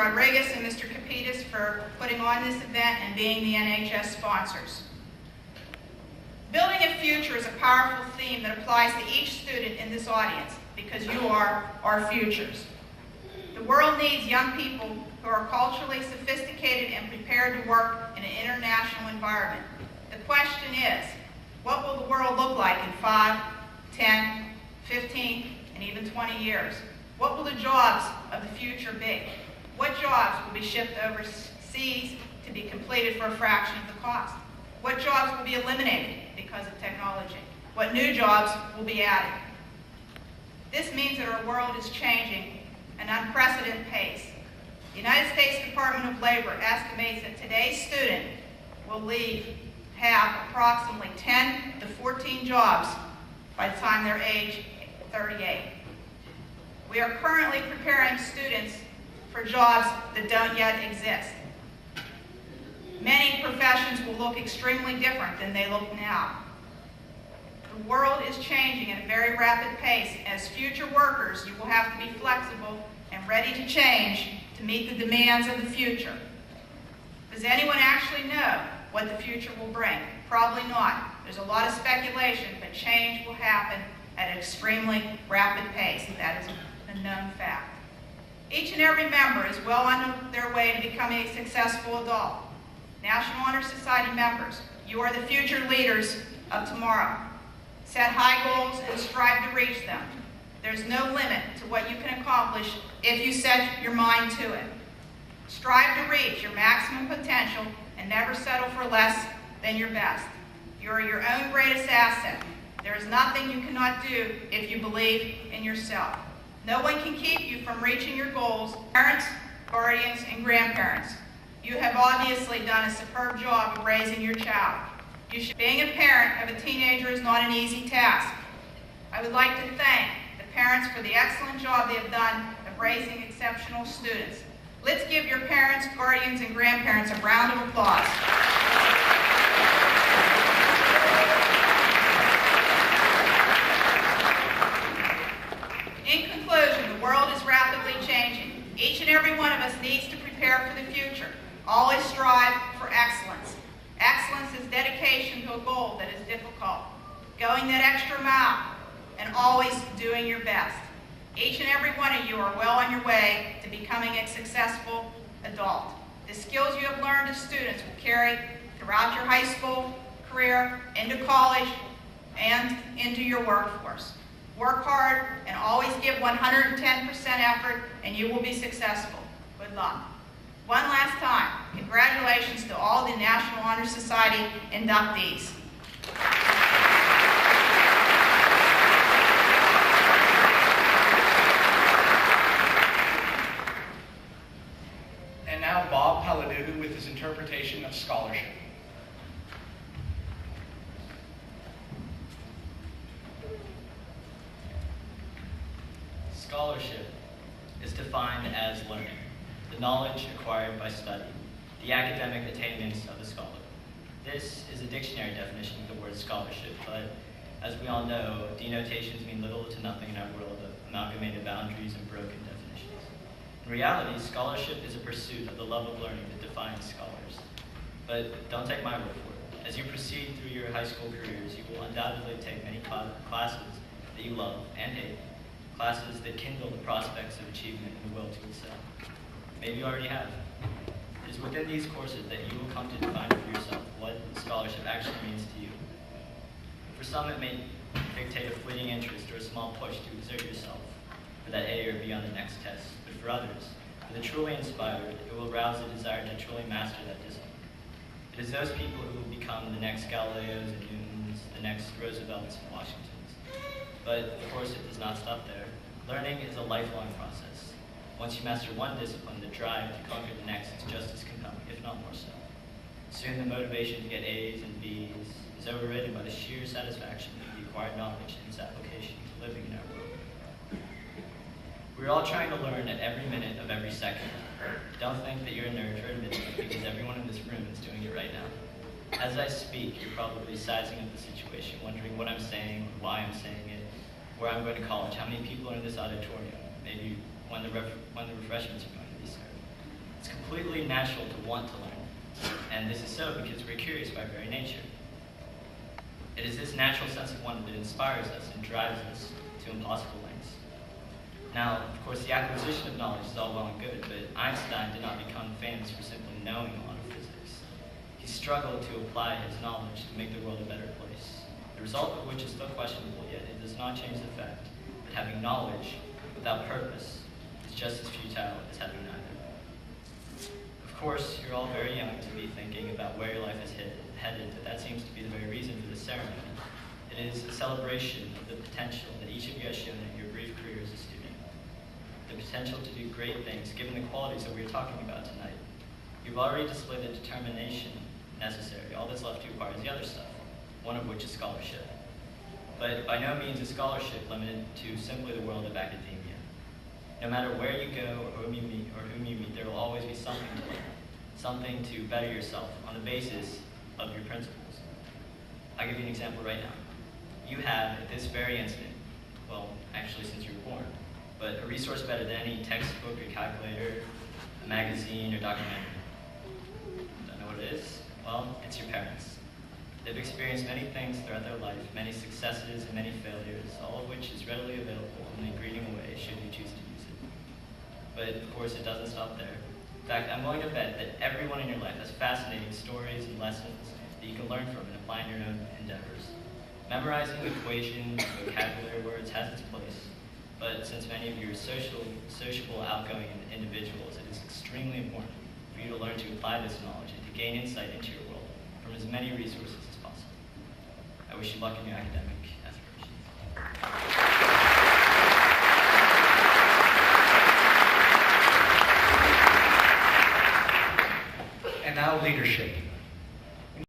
Rodriguez and Mr. Capitas for putting on this event and being the NHS sponsors. Building a future is a powerful theme that applies to each student in this audience because you are our futures. The world needs young people who are culturally sophisticated and prepared to work in an international environment. The question is, what will the world look like in 5, 10, 15, and even 20 years? What will the jobs of the future be? What jobs will be shipped overseas to be completed for a fraction of the cost? What jobs will be eliminated because of technology? What new jobs will be added? This means that our world is changing at an unprecedented pace. The United States Department of Labor estimates that today's student will have approximately 10 to 14 jobs by the time they're age 38. We are currently preparing students for jobs that don't yet exist. Many professions will look extremely different than they look now. The world is changing at a very rapid pace. As future workers, you will have to be flexible and ready to change to meet the demands of the future. Does anyone actually know what the future will bring? Probably not. There's a lot of speculation, but change will happen at an extremely rapid pace. That is a known fact. Each and every member is well on their way to becoming a successful adult. National Honor Society members, you are the future leaders of tomorrow. Set high goals and strive to reach them. There's no limit to what you can accomplish if you set your mind to it. Strive to reach your maximum potential and never settle for less than your best. You are your own greatest asset. There is nothing you cannot do if you believe in yourself. No one can keep you from reaching your goals. Parents, guardians, and grandparents, you have obviously done a superb job of raising your child. Being a parent of a teenager is not an easy task. I would like to thank the parents for the excellent job they have done of raising exceptional students. Let's give your parents, guardians, and grandparents a round of applause. In conclusion, the world is rapidly changing. Each and every one of us needs to prepare for the future. Always strive for excellence. Excellence is dedication to a goal that is difficult, going that extra mile, and always doing your best. Each and every one of you are well on your way to becoming a successful adult. The skills you have learned as students will carry throughout your high school career, into college, and into your workforce. Work hard and always give 110% effort, and you will be successful. Good luck. One last time, congratulations to all the National Honor Society inductees. And now Bob Palladou with his interpretation of scholarship. Scholarship is defined as learning, the knowledge acquired by study, the academic attainments of a scholar. This is a dictionary definition of the word scholarship, but as we all know, denotations mean little to nothing in our world of amalgamated boundaries and broken definitions. In reality, scholarship is a pursuit of the love of learning that defines scholars. But don't take my word for it. As you proceed through your high school careers, you will undoubtedly take many classes that you love and hate, classes that kindle the prospects of achievement and the will to excel. Maybe you already have. It is within these courses that you will come to define for yourself what scholarship actually means to you. For some, it may dictate a fleeting interest or a small push to exert yourself for that A or B on the next test. But for others, for the truly inspired, it will rouse a desire to truly master that discipline. It is those people who will become the next Galileos and Newtons, the next Roosevelts and Washingtons. But of course, it does not stop there. Learning is a lifelong process. Once you master one discipline, the drive to conquer the next is just as compelling, if not more so. Soon the motivation to get A's and B's is overridden by the sheer satisfaction of the acquired knowledge and its application to living in our world. We're all trying to learn at every minute of every second. Don't think that you're a nerd for admitting it, because everyone in this room is doing it right now. As I speak, you're probably sizing up the situation, wondering what I'm saying, why I'm saying it, where I'm going to college, how many people are in this auditorium, maybe when the refreshments are going to be served. It's completely natural to want to learn, and this is so because we're curious by very nature. It is this natural sense of wonder that inspires us and drives us to impossible lengths. Now, of course, the acquisition of knowledge is all well and good, but Einstein did not become famous for simply knowing a lot of physics. He struggled to apply his knowledge to make the world a better place, the result of which is still questionable, yet it does not change the fact that having knowledge without purpose is just as futile as having neither. Of course, you're all very young to be thinking about where your life is headed, but that seems to be the very reason for this ceremony. It is a celebration of the potential that each of you has shown in your brief career as a student. The potential to do great things, given the qualities that we are talking about tonight. You've already displayed the determination necessary. All that's left to acquire is the other stuff, one of which is scholarship. But by no means is scholarship limited to simply the world of academia. No matter where you go or whom you meet, there will always be something to learn, something to better yourself on the basis of your principles. I'll give you an example right now. You have, at this very instant, well, actually since you were born, but a resource better than any textbook or calculator, a magazine or documentary. Don't know what it is? Well, it's your parents. They've experienced many things throughout their life, many successes and many failures, all of which is readily available in the greeting away should you choose to use it. But of course, it doesn't stop there. In fact, I'm willing to bet that everyone in your life has fascinating stories and lessons that you can learn from and apply in your own endeavors. Memorizing equations and vocabulary words has its place, but since many of you are sociable, outgoing individuals, it is extremely important for you to learn to apply this knowledge and to gain insight into your world from as many resources as possible. I wish you luck in your academic aspirations. And now leadership.